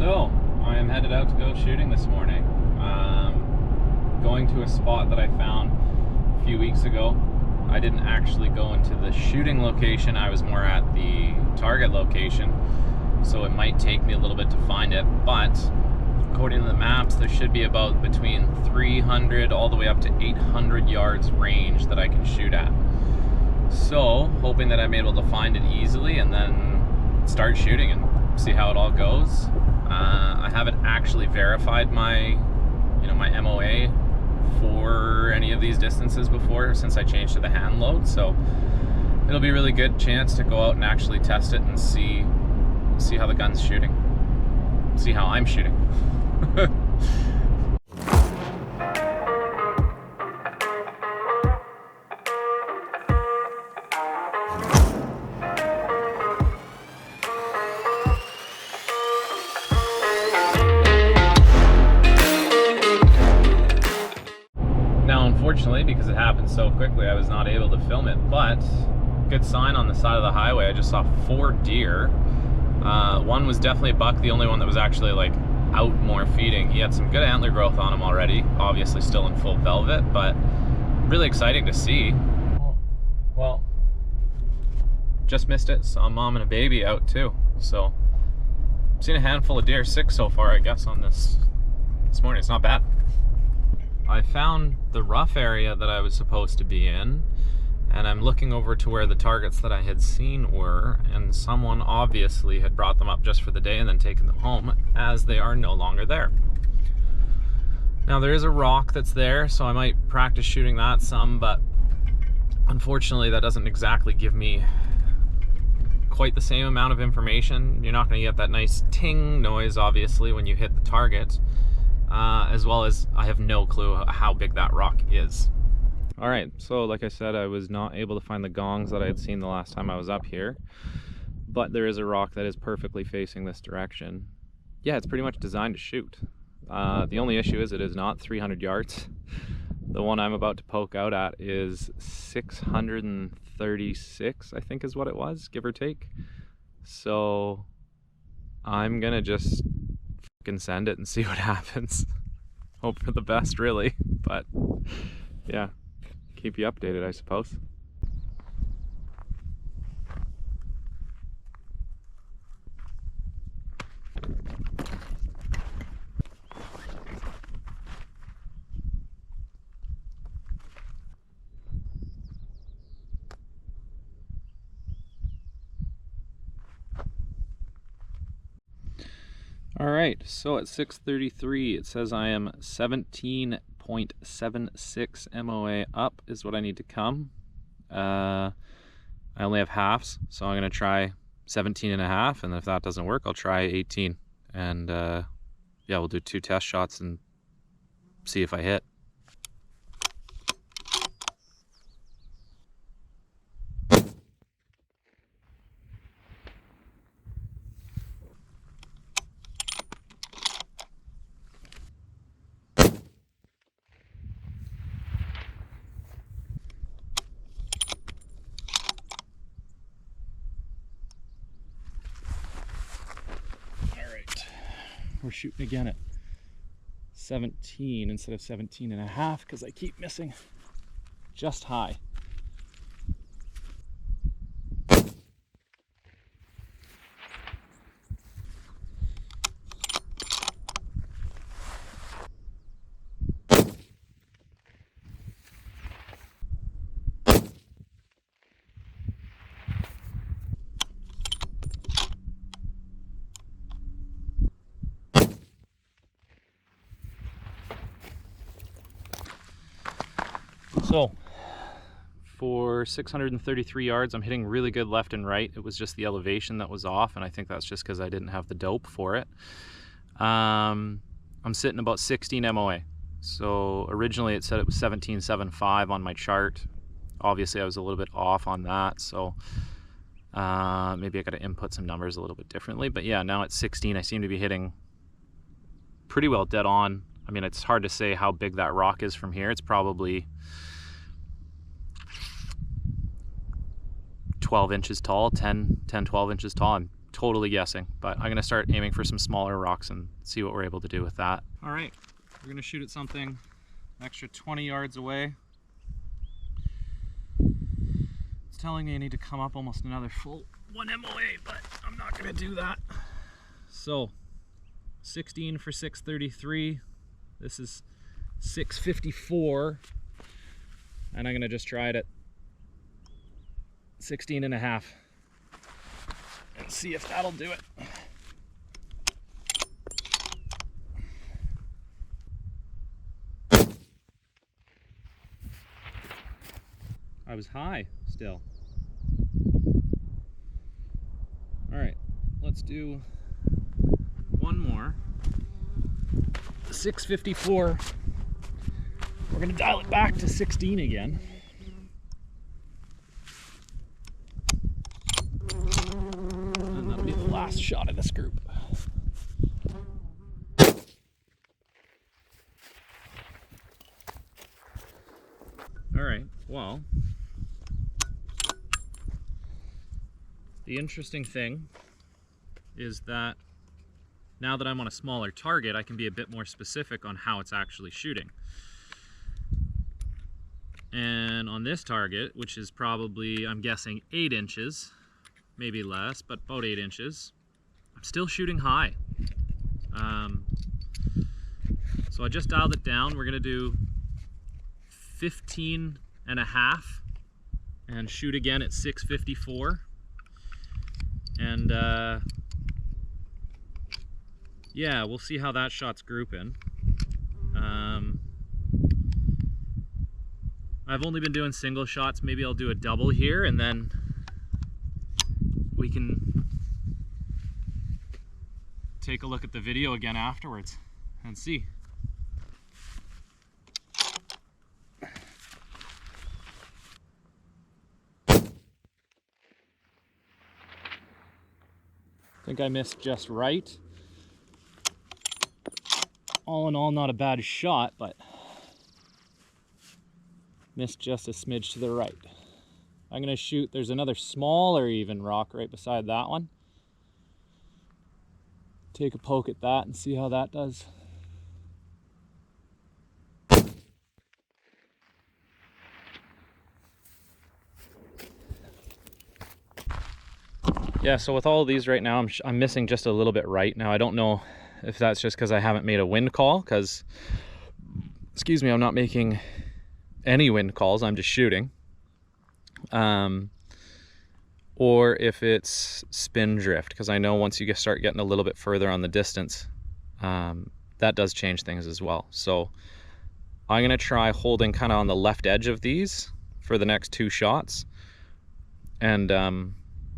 So, I am headed out to go shooting this morning. Going to a spot that I found a few weeks ago. I didn't actually go into the shooting location, I was more at the target location, so it might take me a little bit to find it, but according to the maps, there should be about between 300 all the way up to 800 yards range that I can shoot at. So, hoping that I'm able to find it easily and then start shooting and see how it all goes. I haven't actually verified my MOA for any of these distances before since I changed to the hand load, so it'll be a really good chance to go out and actually test it and see how the gun's shooting, see how I'm shooting. Unfortunately, because it happened so quickly, I was not able to film it, but good sign on the side of the highway. I just saw 4 deer. One was definitely a buck, the only one that was actually like out more feeding. He had some good antler growth on him already, obviously still in full velvet, but really exciting to see. Well, just missed it. Saw a mom and a baby out too. So I've seen a handful of deer, 6 so far, I guess, on this morning. It's not bad. I found the rough area that I was supposed to be in, and I'm looking over to where the targets that I had seen were, and someone obviously had brought them up just for the day and then taken them home, as they are no longer there. Now there is a rock that's there, so I might practice shooting that some, but unfortunately that doesn't exactly give me quite the same amount of information. You're not going to get that nice ting noise obviously when you hit the target. As well as I have no clue how big that rock is. Alright, so like I said, I was not able to find the gongs that I had seen the last time I was up here, but there is a rock that is perfectly facing this direction. Yeah, it's pretty much designed to shoot. The only issue is it is not 300 yards. The one I'm about to poke out at is 636, I think is what it was, give or take. So I'm gonna just can send it and see what happens. Hope for the best, really, but yeah, keep you updated, I suppose. Alright, so at 6:33 it says I am 17.76 MOA up is what I need to come. I only have halves, so I'm going to try 17.5, and if that doesn't work I'll try 18. And yeah, we'll do 2 test shots and see if I hit. We're shooting again at 17 instead of 17.5 because I keep missing just high. So for 633 yards, I'm hitting really good left and right. It was just the elevation that was off, and I think that's just because I didn't have the dope for it. I'm sitting about 16 MOA. So originally it said it was 17.75 on my chart. Obviously I was a little bit off on that, so maybe I got to input some numbers a little bit differently. But yeah, now at 16 I seem to be hitting pretty well dead on. I mean, it's hard to say how big that rock is from here. It's probably 12 inches tall, 10, 12 inches tall. I'm totally guessing, but I'm gonna start aiming for some smaller rocks and see what we're able to do with that. All right, we're gonna shoot at something an extra 20 yards away. It's telling me I need to come up almost another full 1 MOA, but I'm not gonna do that. So 16 for 633. This is 654, and I'm gonna just try it at 16.5 and see if that'll do it. I was high still. All right, let's do one more. 654. We're gonna dial it back to 16 again. And that'll be the last shot of this group. All right, well, the interesting thing is that now that I'm on a smaller target, I can be a bit more specific on how it's actually shooting. And on this target, which is probably, I'm guessing 8 inches, maybe less, but about 8 inches, I'm still shooting high. So I just dialed it down. We're gonna do 15.5 and shoot again at 654. And yeah, we'll see how that shot's grouping. I've only been doing single shots. Maybe I'll do a double here, and then we can take a look at the video again afterwards and see. I think I missed just right. All in all, not a bad shot, but missed just a smidge to the right. I'm gonna shoot, there's another smaller even rock right beside that one. Take a poke at that and see how that does. Yeah, so with all of these right now, I'm missing just a little bit right. Now I don't know if that's just because I haven't made a wind call, because, excuse me, I'm not making any wind calls, I'm just shooting. Or if it's spin drift, because I know once you start getting a little bit further on the distance, that does change things as well. So I'm gonna try holding kind of on the left edge of these for the next 2 shots, and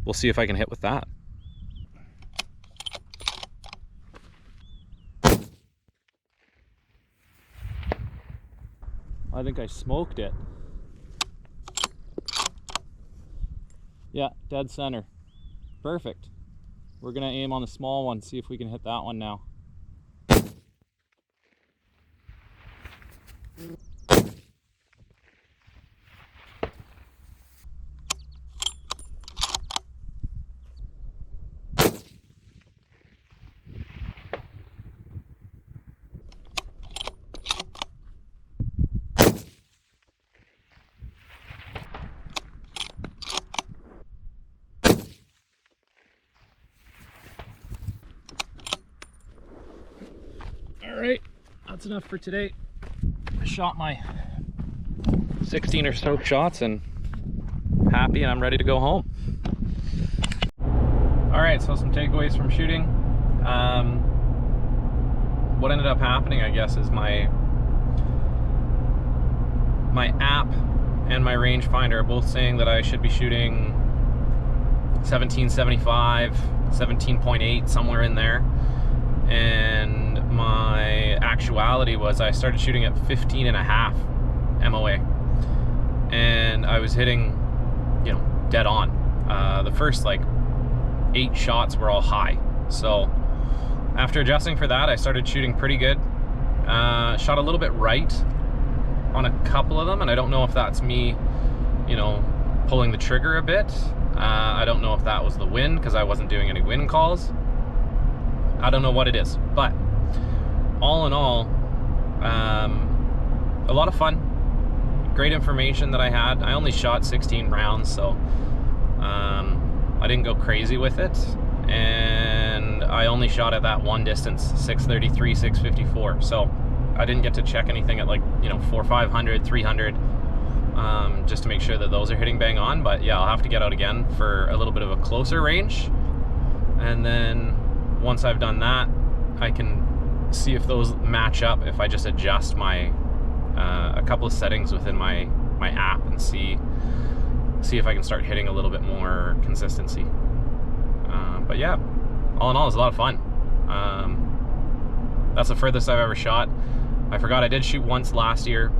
we'll see if I can hit with that. I think I smoked it. Yeah, dead center. Perfect. We're gonna aim on the small one, see if we can hit that one now. All right, that's enough for today. I shot my 16 or so shots and happy, and I'm ready to go home. All right, so some takeaways from shooting. What ended up happening, I guess, is my app and my rangefinder are both saying that I should be shooting 1775, 17.8, somewhere in there. And my actuality was I started shooting at 15.5 MOA, and I was hitting, you know, dead on. The first like 8 shots were all high. So after adjusting for that, I started shooting pretty good. Shot a little bit right on a couple of them, and I don't know if that's me, you know, pulling the trigger a bit. I don't know if that was the wind, because I wasn't doing any wind calls. I don't know what it is, but all in all, a lot of fun. Great information that I had. I only shot 16 rounds, so I didn't go crazy with it, and I only shot at that one distance, 633, 654. So I didn't get to check anything at, like, you know, 400, 500, 300, just to make sure that those are hitting bang on. But yeah, I'll have to get out again for a little bit of a closer range, and then once I've done that, I can see if those match up, if I just adjust my a couple of settings within my app, and see if I can start hitting a little bit more consistency. But yeah, all in all, it's a lot of fun. That's the furthest I've ever shot. I forgot I did shoot once last year.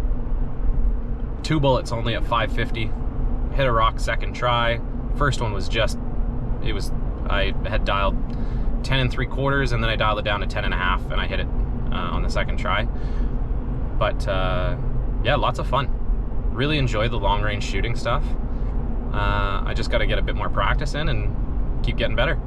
2 bullets only at 550. Hit a rock second try. First one was just, I had dialed 10 3/4, and then I dialed it down to 10.5, and I hit it on the second try. But yeah, lots of fun. Really enjoy the long range shooting stuff. I just got to get a bit more practice in and keep getting better.